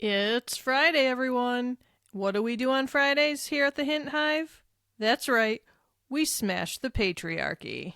It's Friday, everyone. What do we do on Fridays here at the Hint Hive? That's right, we smash the patriarchy.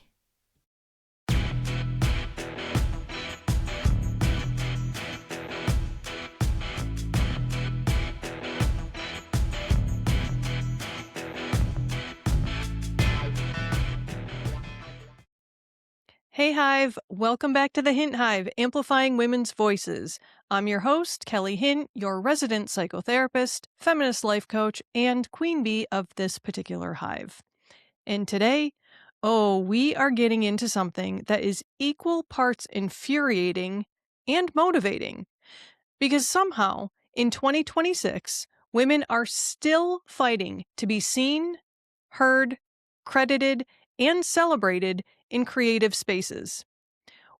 Hey Hive, welcome back to the Hint Hive, Amplifying Women's Voices. I'm your host, Kelly Hint, your resident psychotherapist, feminist life coach, and queen bee of this particular hive. And today, we are getting into something that is equal parts infuriating and motivating. Because somehow, in 2026, women are still fighting to be seen, heard, credited, and celebrated in creative spaces.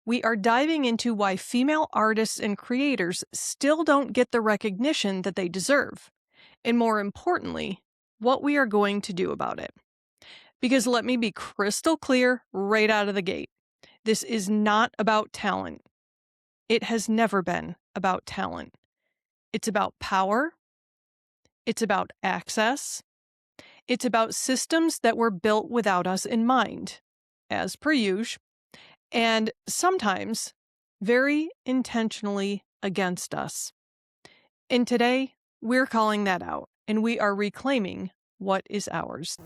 We are diving into why female artists and creators still don't get the recognition that they deserve, and more importantly, what we are going to do about it. Because let me be crystal clear right out of the gate. This is not about talent. It has never been about talent. It's about power. It's about access. It's about systems that were built without us in mind, as per usual, and sometimes very intentionally against us. And today, we're calling that out, and we are reclaiming what is ours.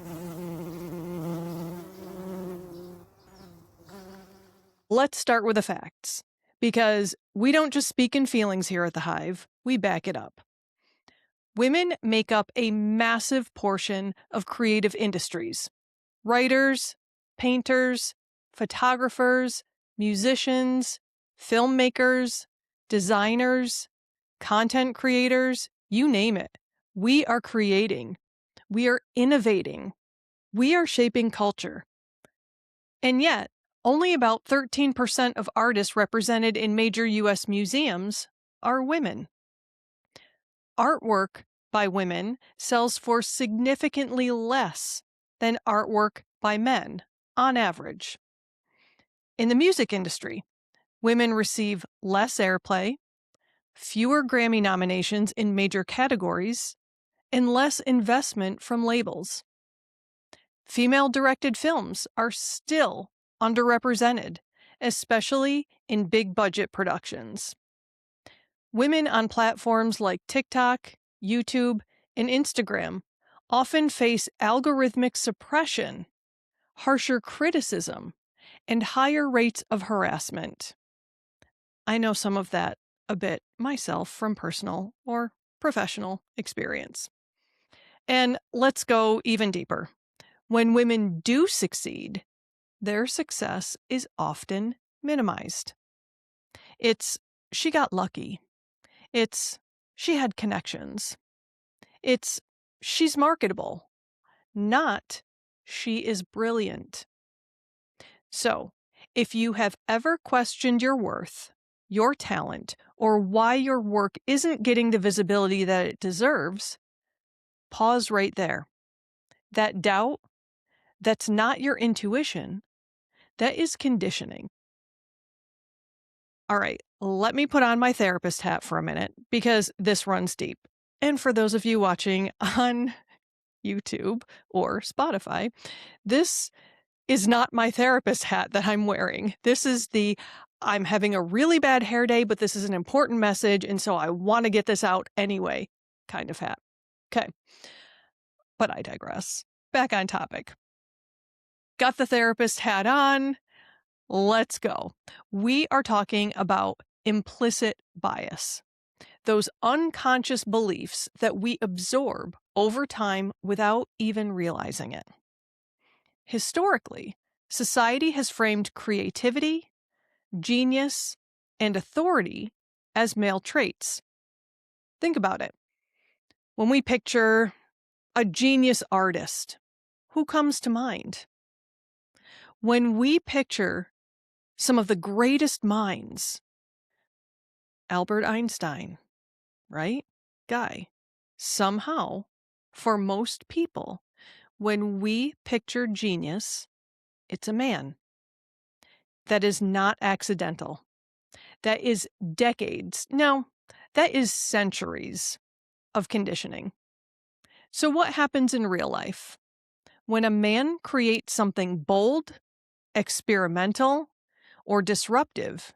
Let's start with the facts, because we don't just speak in feelings here at the Hive, we back it up. Women make up a massive portion of creative industries. Writers, painters, photographers, musicians, filmmakers, designers, content creators, you name it. We are creating. We are innovating. We are shaping culture. And yet, only about 13% of artists represented in major U.S. museums are women. Artwork by women sells for significantly less than artwork by men, on average. In the music industry, women receive less airplay, fewer Grammy nominations in major categories, and less investment from labels. Female-directed films are still underrepresented, especially in big-budget productions. Women on platforms like TikTok, YouTube, and Instagram often face algorithmic suppression, harsher criticism, and higher rates of harassment. I know some of that a bit myself from personal or professional experience. And let's go even deeper. When women do succeed, their success is often minimized. It's, she got lucky. It's, she had connections. It's, she's marketable. Not, she is brilliant. So, if you have ever questioned your worth, your talent, or why your work isn't getting the visibility that it deserves, pause right there. That doubt, that's not your intuition, that is conditioning. All right, let me put on my therapist hat for a minute because this runs deep. And for those of you watching on YouTube or Spotify, this is not my therapist hat that I'm wearing. This is the I'm having a really bad hair day, but this is an important message, and so I want to get this out anyway kind of hat. Okay. But I digress. Back on topic. Got the therapist hat on. Let's go. We are talking about implicit bias. Those unconscious beliefs that we absorb over time without even realizing it. Historically, society has framed creativity, genius, and authority as male traits. Think about it. When we picture a genius artist, who comes to mind? When we picture some of the greatest minds, Albert Einstein, right? Guy. Somehow, for most people, when we picture genius, it's a man. That is not accidental. That is decades, no, That is centuries of conditioning. So, what happens in real life? When a man creates something bold, experimental, or disruptive,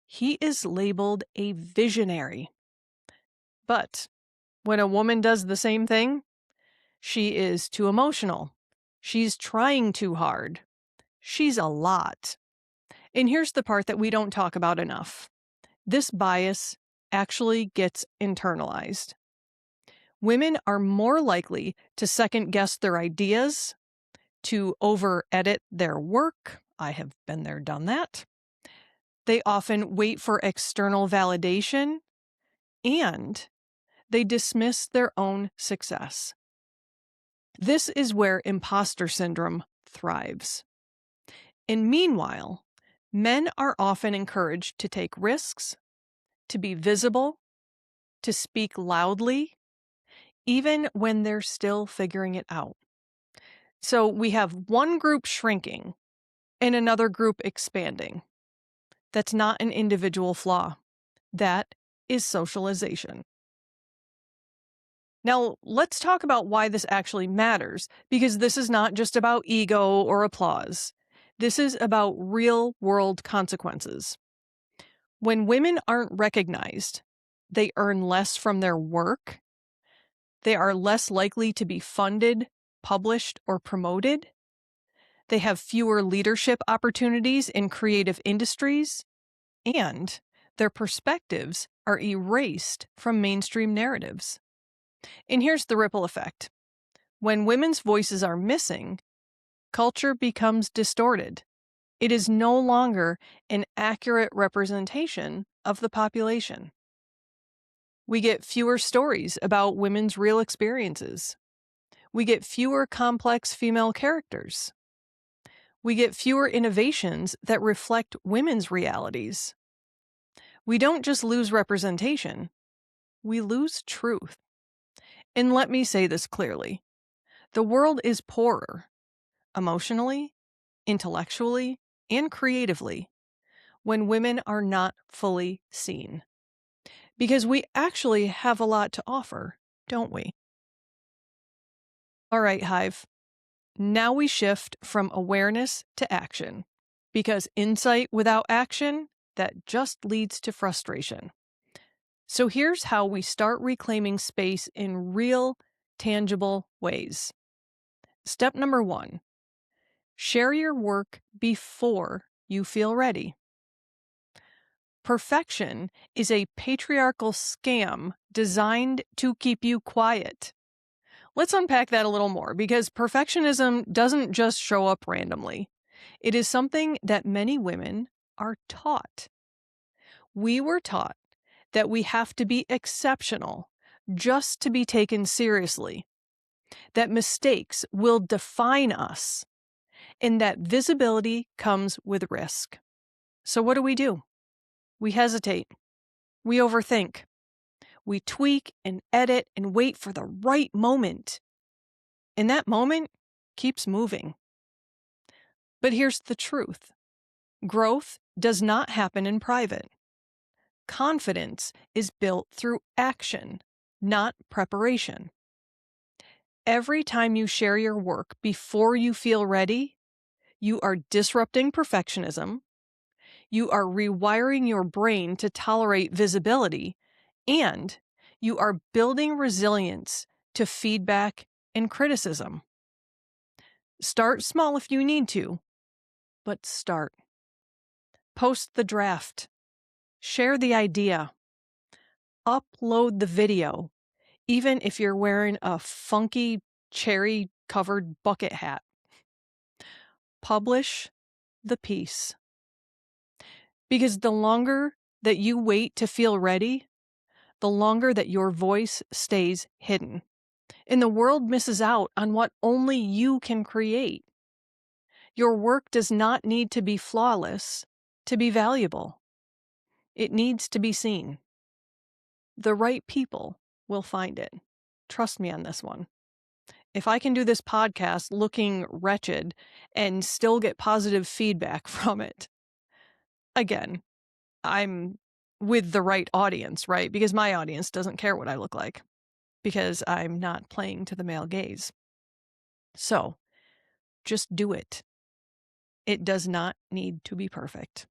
he is labeled a visionary. But when a woman does the same thing, she is too emotional. She's trying too hard. She's a lot. And here's the part that we don't talk about enough. This bias actually gets internalized. Women are more likely to second guess their ideas, to over-edit their work. I have been there, done that. They often wait for external validation, and they dismiss their own success. This is where imposter syndrome thrives. And meanwhile, men are often encouraged to take risks, to be visible, to speak loudly, even when they're still figuring it out. So we have one group shrinking and another group expanding. That's not an individual flaw. That is socialization. Now, let's talk about why this actually matters, because this is not just about ego or applause. This is about real-world consequences. When women aren't recognized, they earn less from their work. They are less likely to be funded, published, or promoted. They have fewer leadership opportunities in creative industries, and their perspectives are erased from mainstream narratives. And here's the ripple effect. When women's voices are missing, culture becomes distorted. It is no longer an accurate representation of the population. We get fewer stories about women's real experiences. We get fewer complex female characters. We get fewer innovations that reflect women's realities. We don't just lose representation, we lose truth. And let me say this clearly. The world is poorer, emotionally, intellectually, and creatively, when women are not fully seen. Because we actually have a lot to offer, don't we? All right, Hive. Now we shift from awareness to action. Because insight without action, that just leads to frustration. So here's how we start reclaiming space in real, tangible ways. Step number 1. Share your work before you feel ready. Perfection is a patriarchal scam designed to keep you quiet. Let's unpack that a little more, because perfectionism doesn't just show up randomly. It is something that many women are taught. We were taught that we have to be exceptional just to be taken seriously, that mistakes will define us, and that visibility comes with risk. So what do? We hesitate. We overthink. We tweak and edit and wait for the right moment. And that moment keeps moving. But here's the truth. Growth does not happen in private. Confidence is built through action, not preparation. Every time you share your work before you feel ready, you are disrupting perfectionism, you are rewiring your brain to tolerate visibility, and you are building resilience to feedback and criticism. Start small if you need to, but start. Post the draft. Share the idea. Upload the video, even if you're wearing a funky cherry-covered bucket hat. Publish the piece. Because the longer that you wait to feel ready, the longer that your voice stays hidden. And the world misses out on what only you can create. Your work does not need to be flawless to be valuable. It needs to be seen. The right people will find it. Trust me on this one. If I can do this podcast looking wretched and still get positive feedback from it, again, I'm with the right audience, right? Because my audience doesn't care what I look like because I'm not playing to the male gaze. So just do it. It does not need to be perfect.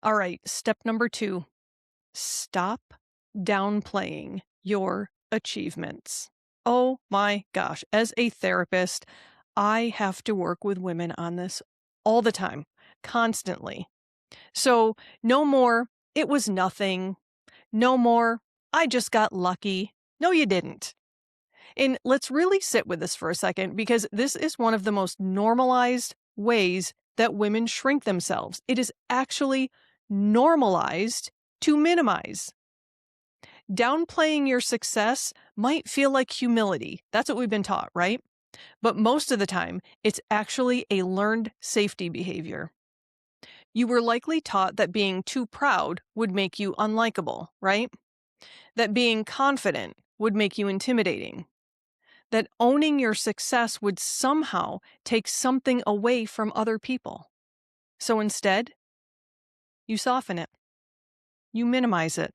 All right, step number 2, stop downplaying your achievements. Oh my gosh, as a therapist, I have to work with women on this all the time, constantly. So no more, it was nothing. No more, I just got lucky. No, you didn't. And let's really sit with this for a second because this is one of the most normalized ways that women shrink themselves. It is actually normalized to minimize. Downplaying your success might feel like humility. That's what we've been taught, right? But most of the time, it's actually a learned safety behavior. You were likely taught that being too proud would make you unlikable, right? That being confident would make you intimidating. That owning your success would somehow take something away from other people. So instead, you soften it. You minimize it.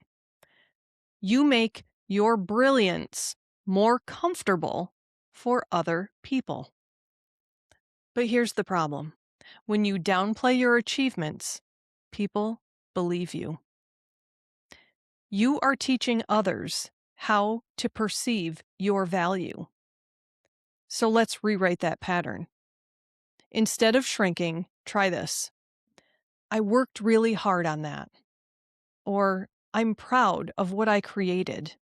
You make your brilliance more comfortable for other people. But here's the problem. When you downplay your achievements, people believe you. You are teaching others how to perceive your value. So let's rewrite that pattern. Instead of shrinking, try this. I worked really hard on that. Or I'm proud of what I created.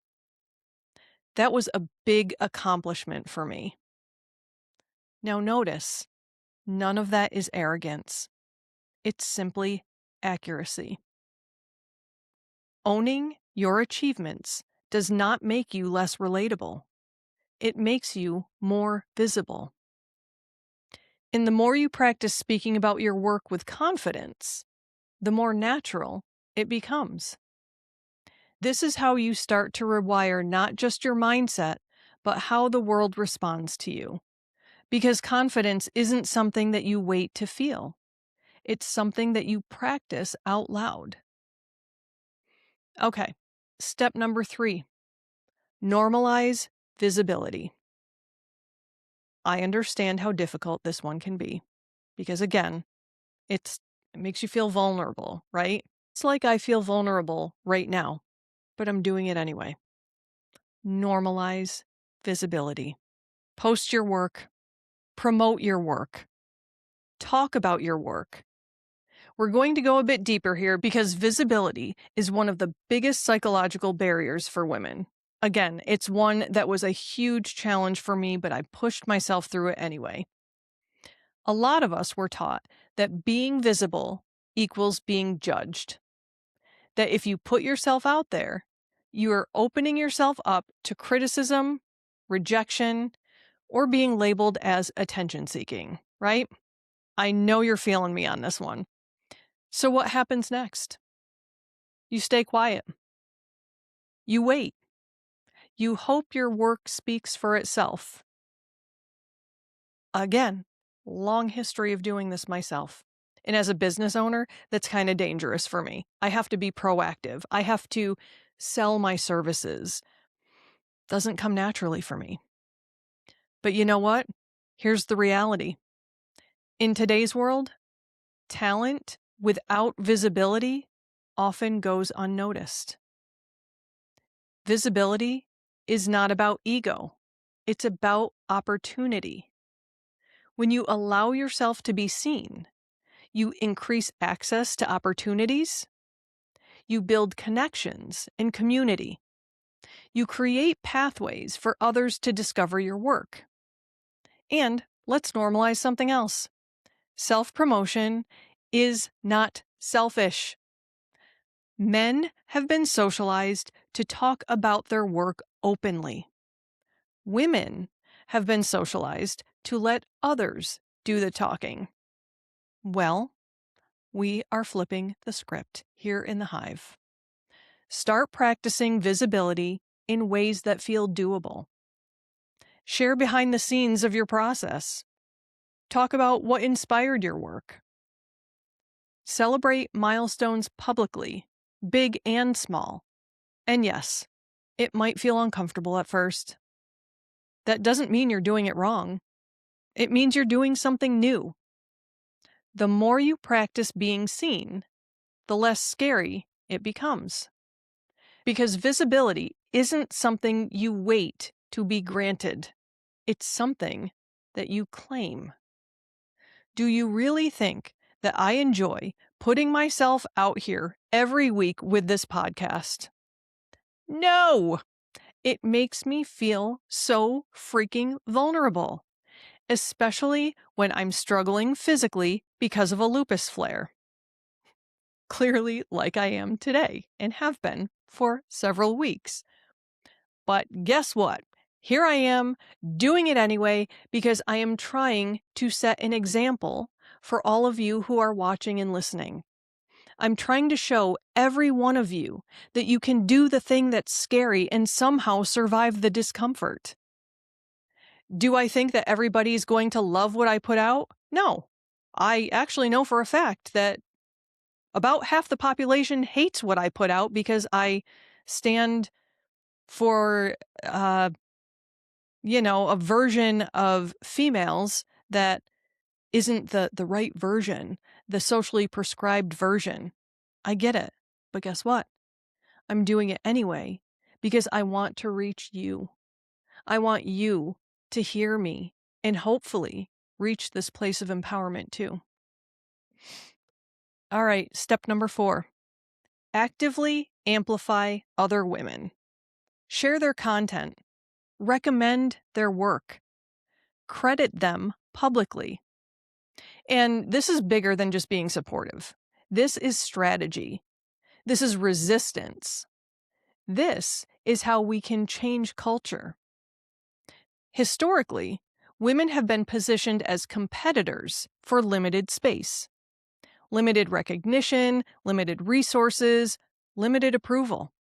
That was a big accomplishment for me. Now notice, none of that is arrogance. It's simply accuracy. Owning your achievements does not make you less relatable. It makes you more visible. And the more you practice speaking about your work with confidence, the more natural it becomes. This is how you start to rewire not just your mindset, but how the world responds to you. Because confidence isn't something that you wait to feel. It's something that you practice out loud. Okay, step number 3, normalize visibility. I understand how difficult this one can be because, again, it makes you feel vulnerable, right? It's like I feel vulnerable right now, but I'm doing it anyway. Normalize visibility. Post your work, promote your work, talk about your work. We're going to go a bit deeper here because visibility is one of the biggest psychological barriers for women. Again, it's one that was a huge challenge for me, but I pushed myself through it anyway. A lot of us were taught that being visible equals being judged. That if you put yourself out there, you are opening yourself up to criticism, rejection, or being labeled as attention seeking, right? I know you're feeling me on this one. So what happens next? You stay quiet. You wait. You hope your work speaks for itself. Again, long history of doing this myself. And as a business owner, that's kind of dangerous for me. I have to be proactive. I have to sell my services. Doesn't come naturally for me. But you know what? Here's the reality. In today's world, talent without visibility often goes unnoticed. Visibility is not about ego. It's about opportunity. When you allow yourself to be seen, you increase access to opportunities, you build connections and community, you create pathways for others to discover your work. And let's normalize something else. Self-promotion is not selfish. Men have been socialized to talk about their work openly. Women have been socialized to let others do the talking. Well, we are flipping the script here in the Hive. Start practicing visibility in ways that feel doable. Share behind the scenes of your process. Talk about what inspired your work. Celebrate milestones publicly big and small. And yes, it might feel uncomfortable at first. That doesn't mean you're doing it wrong. It means you're doing something new. The more you practice being seen, the less scary it becomes. Because visibility isn't something you wait to be granted. It's something that you claim. Do you really think that I enjoy putting myself out here every week with this podcast? No! It makes me feel so freaking vulnerable, especially when I'm struggling physically because of a lupus flare. Clearly, like I am today and have been for several weeks. But guess what? Here I am doing it anyway because I am trying to set an example for all of you who are watching and listening. I'm trying to show every one of you that you can do the thing that's scary and somehow survive the discomfort. Do I think that everybody's going to love what I put out? No. I actually know for a fact that about half the population hates what I put out because I stand for, a version of females that isn't the right version, the socially prescribed version. I get it. But guess what? I'm doing it anyway because I want to reach you. I want you to hear me and hopefully reach this place of empowerment too. All right, step number 4. Actively amplify other women. Share their content. Recommend their work. Credit them publicly. And this is bigger than just being supportive. This is strategy. This is resistance. This is how we can change culture. Historically, women have been positioned as competitors for limited space, limited recognition, limited resources, limited approval.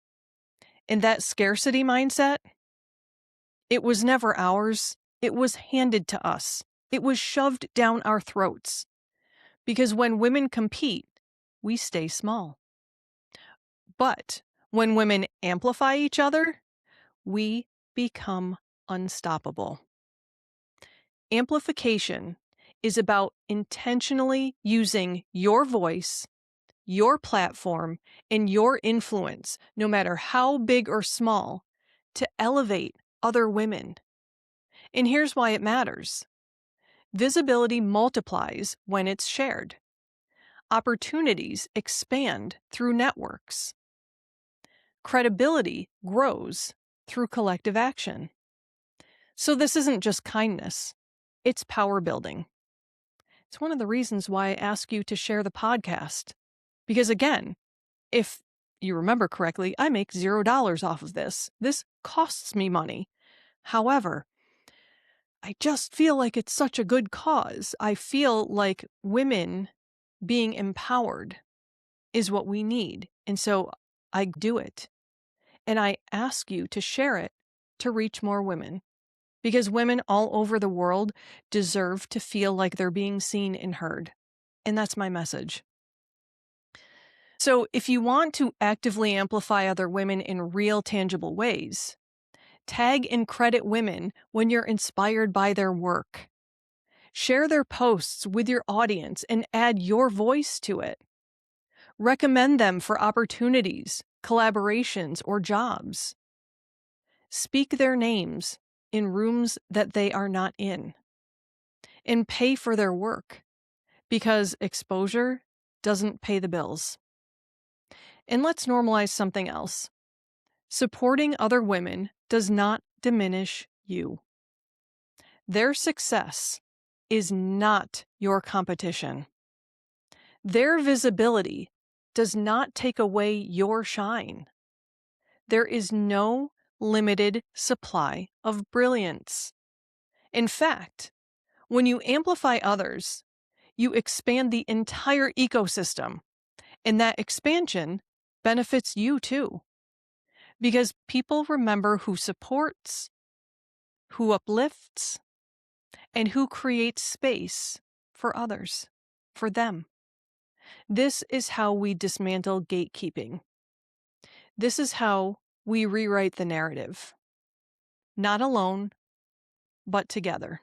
And that scarcity mindset, it was never ours. It was handed to us. It was shoved down our throats. Because when women compete, we stay small. But when women amplify each other, we become unstoppable. Amplification is about intentionally using your voice, your platform, and your influence, no matter how big or small, to elevate other women. And here's why it matters. Visibility multiplies when it's shared. Opportunities expand through networks. Credibility grows through collective action. So this isn't just kindness, it's power building. It's one of the reasons why I ask you to share the podcast. Because again, if you remember correctly, I make $0 off of this. This costs me money. However, I just feel like it's such a good cause. I feel like women being empowered is what we need. And so I do it. And I ask you to share it to reach more women. Because women all over the world deserve to feel like they're being seen and heard. And that's my message. So if you want to actively amplify other women in real, tangible ways, tag and credit women when you're inspired by their work. Share their posts with your audience and add your voice to it. Recommend them for opportunities, collaborations, or jobs. Speak their names in rooms that they are not in. And pay for their work, because exposure doesn't pay the bills. And let's normalize something else. Supporting other women does not diminish you. Their success is not your competition. Their visibility does not take away your shine. There is no limited supply of brilliance. In fact, when you amplify others, you expand the entire ecosystem, and that expansion benefits you too. Because people remember who supports, who uplifts, and who creates space for others, for them. This is how we dismantle gatekeeping. This is how we rewrite the narrative. Not alone, but together.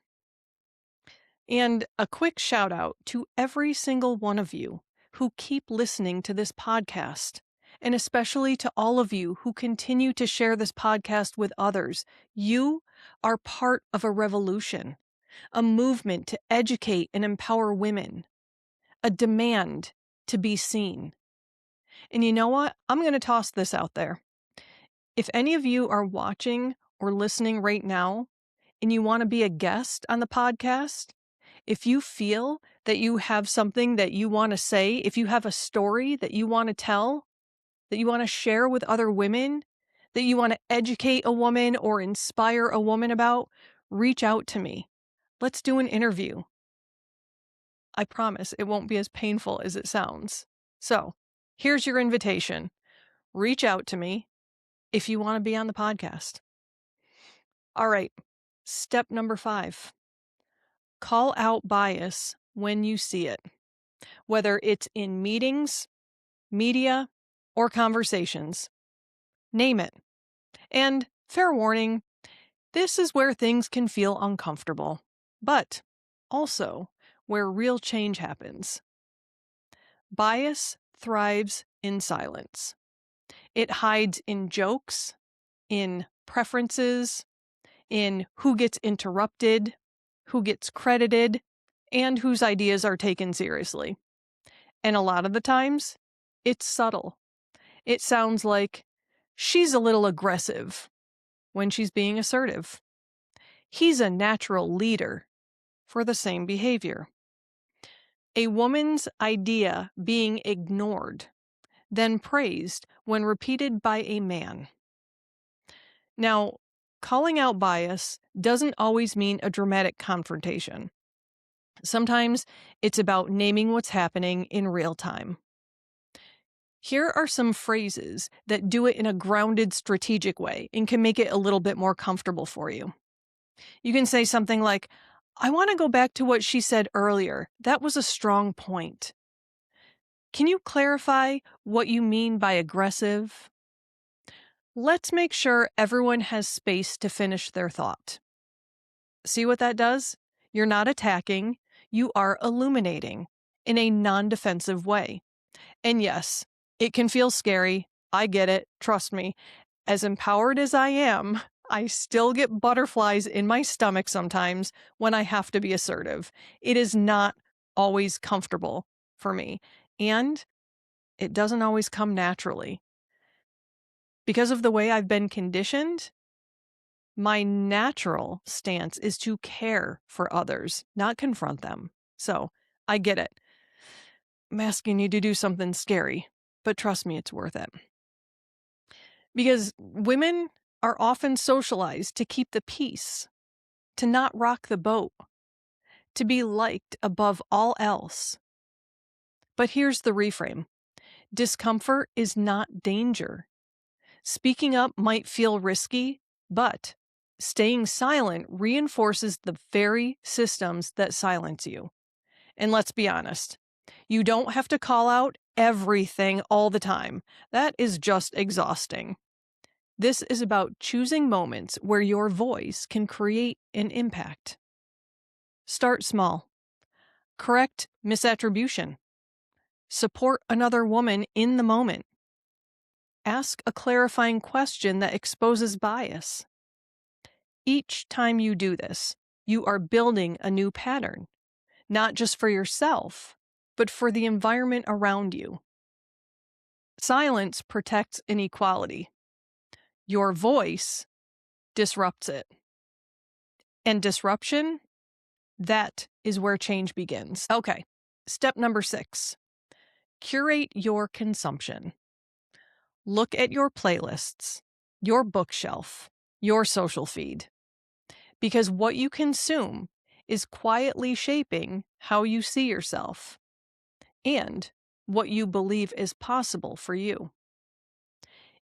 And a quick shout out to every single one of you who keep listening to this podcast, and especially to all of you who continue to share this podcast with others. You are part of a revolution, a movement to educate and empower women, a demand to be seen. And you know what? I'm going to toss this out there. If any of you are watching or listening right now and you want to be a guest on the podcast, if you feel that you have something that you want to say, if you have a story that you want to tell, that you want to share with other women, that you want to educate a woman or inspire a woman about, reach out to me. Let's do an interview. I promise it won't be as painful as it sounds. So, here's your invitation. Reach out to me if you want to be on the podcast. All right, step number 5. Call out bias when you see it, whether it's in meetings, media, or conversations. Name it. And fair warning, this is where things can feel uncomfortable, but also where real change happens. Bias thrives in silence. It hides in jokes, in preferences, in who gets interrupted, who gets credited, and whose ideas are taken seriously. And a lot of the times, it's subtle. It sounds like, she's a little aggressive when she's being assertive. He's a natural leader for the same behavior. A woman's idea being ignored, then praised when repeated by a man. Now, calling out bias doesn't always mean a dramatic confrontation. Sometimes it's about naming what's happening in real time. Here are some phrases that do it in a grounded, strategic way and can make it a little bit more comfortable for you. You can say something like, I want to go back to what she said earlier. That was a strong point. Can you clarify what you mean by aggressive? Let's make sure everyone has space to finish their thought. See what that does? You're not attacking, you are illuminating in a non-defensive way. And yes, it can feel scary. I get it. Trust me. As empowered as I am, I still get butterflies in my stomach sometimes when I have to be assertive. It is not always comfortable for me. And it doesn't always come naturally. Because of the way I've been conditioned, my natural stance is to care for others, not confront them. So I get it. I'm asking you to do something scary, but trust me, it's worth it. Because women are often socialized to keep the peace, to not rock the boat, to be liked above all else. But here's the reframe. Discomfort is not danger. Speaking up might feel risky, but staying silent reinforces the very systems that silence you. And let's be honest, you don't have to call out everything all the time. That is just exhausting. This is about choosing moments where your voice can create an impact. Start small. Correct misattribution. Support another woman in the moment. Ask a clarifying question that exposes bias. Each time you do this, you are building a new pattern, not just for yourself, but for the environment around you. Silence protects inequality. Your voice disrupts it. And disruption, that is where change begins. Okay, step number 6. Curate your consumption. Look at your playlists, your bookshelf, your social feed. Because what you consume is quietly shaping how you see yourself and what you believe is possible for you.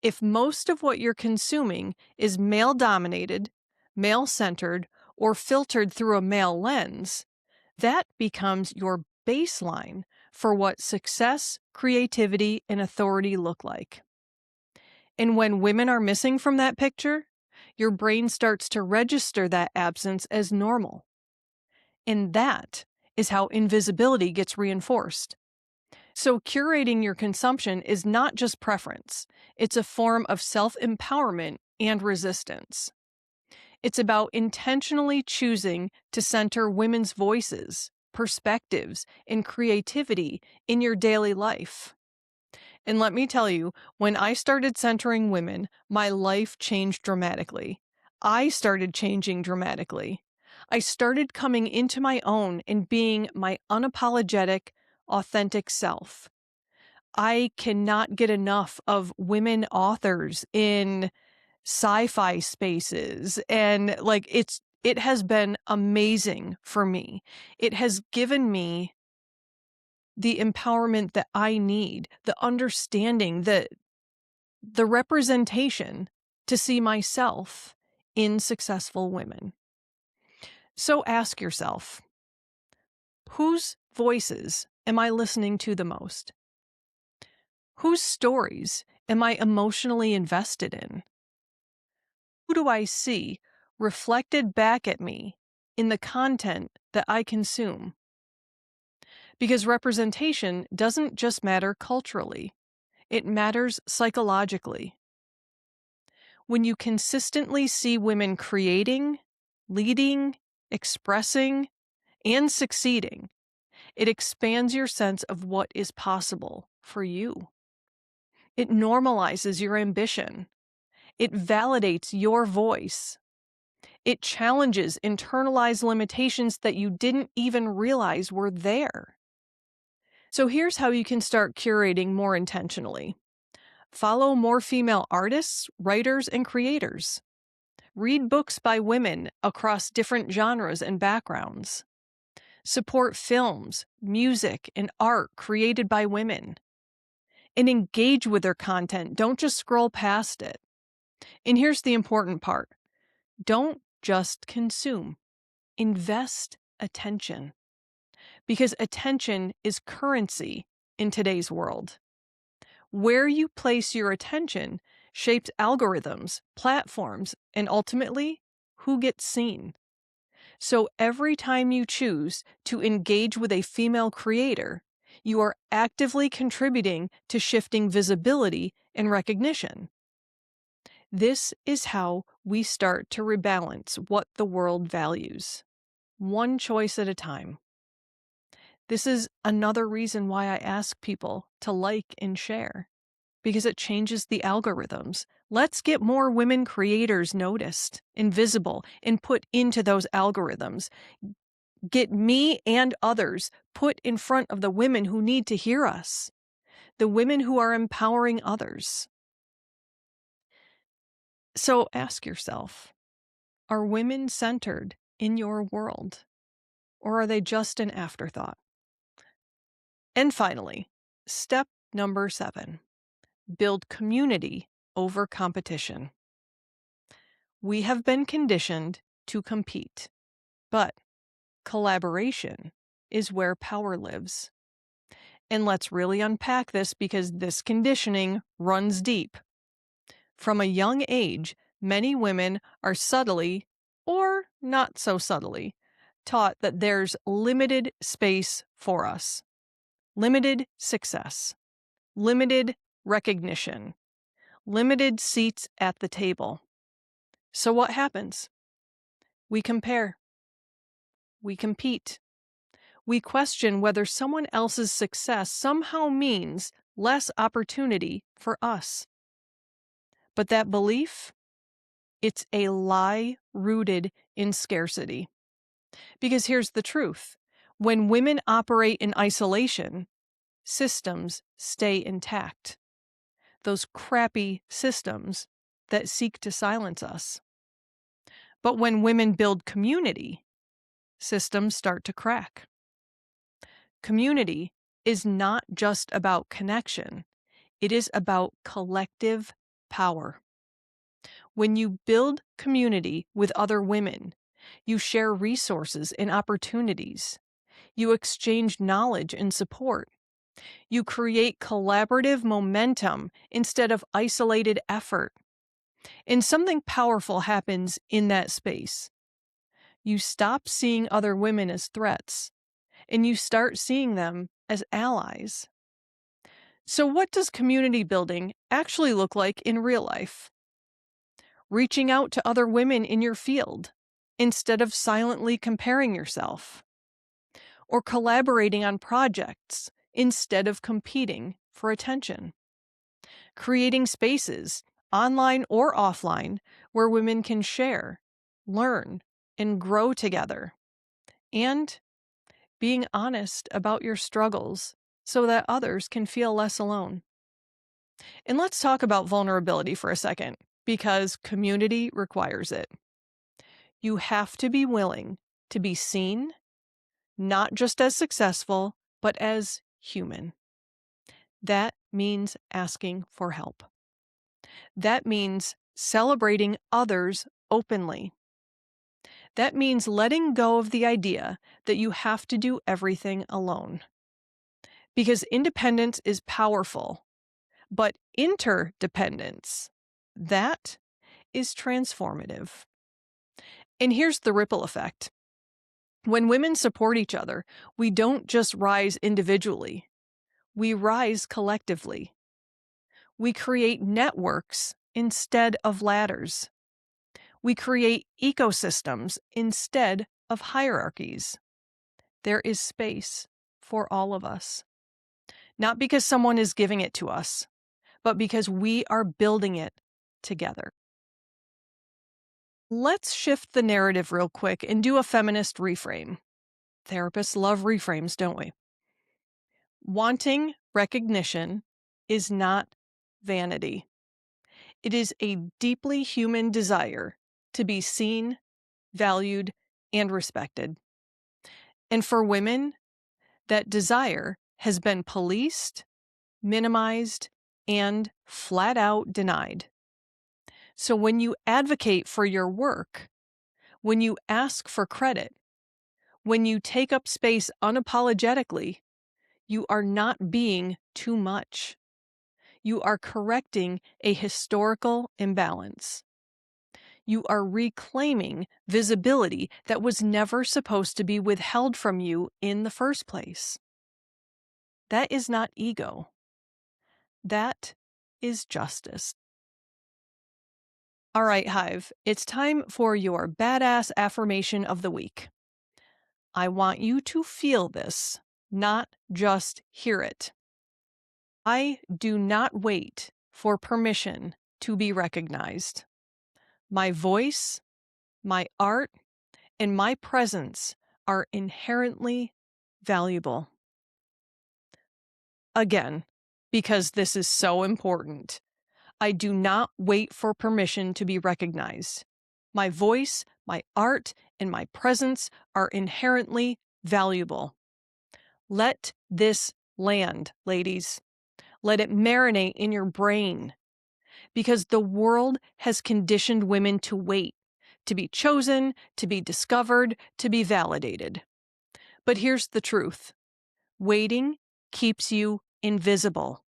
If most of what you're consuming is male-dominated, male-centered, or filtered through a male lens, that becomes your baseline for what success, creativity, and authority look like. And when women are missing from that picture, your brain starts to register that absence as normal. And that is how invisibility gets reinforced. So, curating your consumption is not just preference, it's a form of self-empowerment and resistance. It's about intentionally choosing to center women's voices, perspectives, and creativity in your daily life. And let me tell you, when I started centering women, my life changed dramatically. I started changing dramatically. I started coming into my own and being my unapologetic, authentic self. I cannot get enough of women authors in sci-fi spaces, and it has been amazing for me. It has given me the empowerment that I need, the understanding, the representation to see myself in successful women. So ask yourself, whose voices am I listening to the most? Whose stories am I emotionally invested in? Who do I see reflected back at me in the content that I consume? Because representation doesn't just matter culturally, it matters psychologically. When you consistently see women creating, leading, expressing, and succeeding, it expands your sense of what is possible for you. It normalizes your ambition. It validates your voice. It challenges internalized limitations that you didn't even realize were there. So here's how you can start curating more intentionally. Follow more female artists, writers, and creators. Read books by women across different genres and backgrounds. Support films, music, and art created by women. And engage with their content. Don't just scroll past it. And here's the important part. Don't just consume. Invest attention. Because attention is currency in today's world. Where you place your attention shapes algorithms, platforms, and ultimately, who gets seen. So every time you choose to engage with a female creator, you are actively contributing to shifting visibility and recognition. This is how we start to rebalance what the world values, one choice at a time. This is another reason why I ask people to like and share, because it changes the algorithms. Let's get more women creators noticed, invisible, and put into those algorithms. Get me and others put in front of the women who need to hear us, the women who are empowering others. So ask yourself, are women centered in your world, or are they just an afterthought? And finally, step number 7, build community over competition. We have been conditioned to compete, but collaboration is where power lives. And let's really unpack this because this conditioning runs deep. From a young age, many women are subtly, or not so subtly, taught that there's limited space for us, limited success, limited recognition, limited seats at the table. So what happens? We compare. We compete. We question whether someone else's success somehow means less opportunity for us. But that belief, it's a lie rooted in scarcity. Because here's the truth. When women operate in isolation, systems stay intact. Those crappy systems that seek to silence us. But when women build community, systems start to crack. Community is not just about connection. It is about collective power. When you build community with other women, you share resources and opportunities. You exchange knowledge and support. You create collaborative momentum instead of isolated effort. And something powerful happens in that space. You stop seeing other women as threats, and you start seeing them as allies. So, what does community building actually look like in real life? Reaching out to other women in your field instead of silently comparing yourself, or collaborating on projects instead of competing for attention. Creating spaces, online or offline, where women can share, learn, and grow together. And being honest about your struggles so that others can feel less alone. And let's talk about vulnerability for a second, because community requires it. You have to be willing to be seen, not just as successful, but as human. That means asking for help. That means celebrating others openly. That means letting go of the idea that you have to do everything alone. Because independence is powerful, but interdependence, that is transformative. And here's the ripple effect. When women support each other, we don't just rise individually, we rise collectively. We create networks instead of ladders. We create ecosystems instead of hierarchies. There is space for all of us. Not because someone is giving it to us, but because we are building it together. Let's shift the narrative real quick and do a feminist reframe. Therapists love reframes, don't we? Wanting recognition is not vanity. It is a deeply human desire to be seen, valued, and respected. And for women, that desire has been policed, minimized, and flat out denied. So when you advocate for your work, when you ask for credit, when you take up space unapologetically, you are not being too much. You are correcting a historical imbalance. You are reclaiming visibility that was never supposed to be withheld from you in the first place. That is not ego. That is justice. All right, Hive, it's time for your badass affirmation of the week. I want you to feel this, not just hear it. I do not wait for permission to be recognized. My voice, my art, and my presence are inherently valuable. Again, because this is so important, I do not wait for permission to be recognized. My voice, my art, and my presence are inherently valuable. Let this land, ladies. Let it marinate in your brain. Because the world has conditioned women to wait, to be chosen, to be discovered, to be validated. But here's the truth. Waiting keeps you invisible.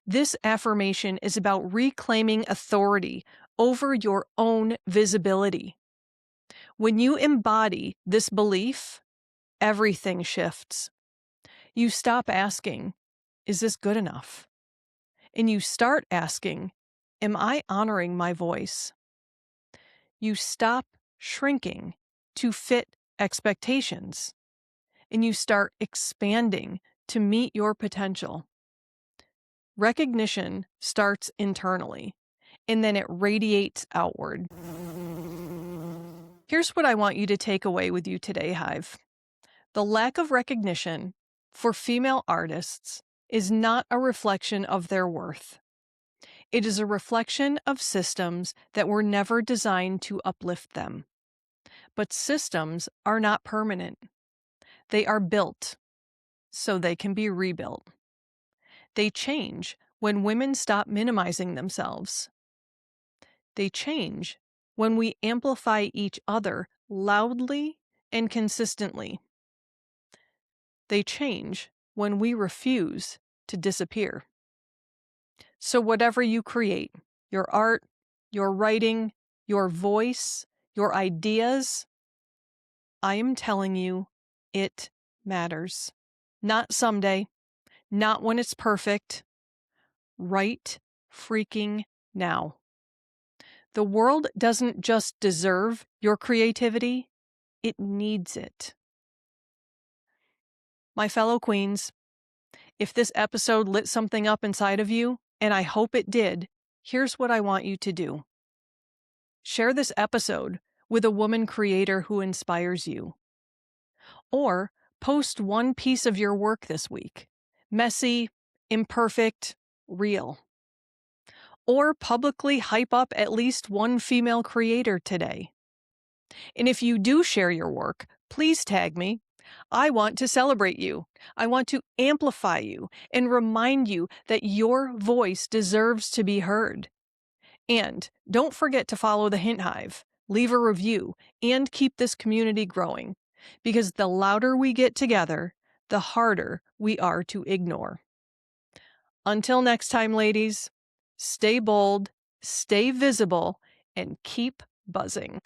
This affirmation is about reclaiming authority over your own visibility. When you embody this belief, everything shifts. You stop asking, is this good enough? And you start asking, am I honoring my voice? You stop shrinking to fit expectations, and you start expanding to meet your potential. Recognition starts internally, and then it radiates outward. Here's what I want you to take away with you today, Hive. The lack of recognition for female artists is not a reflection of their worth. It is a reflection of systems that were never designed to uplift them. But systems are not permanent. They are built so they can be rebuilt. They change when women stop minimizing themselves. They change when we amplify each other loudly and consistently. They change when we refuse to disappear. So whatever you create, your art, your writing, your voice, your ideas, I am telling you, it matters. Not someday, not when it's perfect, right freaking now. The world doesn't just deserve your creativity, it needs it. My fellow queens, if this episode lit something up inside of you, and I hope it did, here's what I want you to do. Share this episode with a woman creator who inspires you. Or post one piece of your work this week. Messy, imperfect, real. Or publicly hype up at least one female creator today. And if you do share your work, please tag me. I want to celebrate you. I want to amplify you and remind you that your voice deserves to be heard. And don't forget to follow the Hint Hive, leave a review, and keep this community growing. Because the louder we get together, the harder we are to ignore. Until next time, ladies, stay bold, stay visible, and keep buzzing.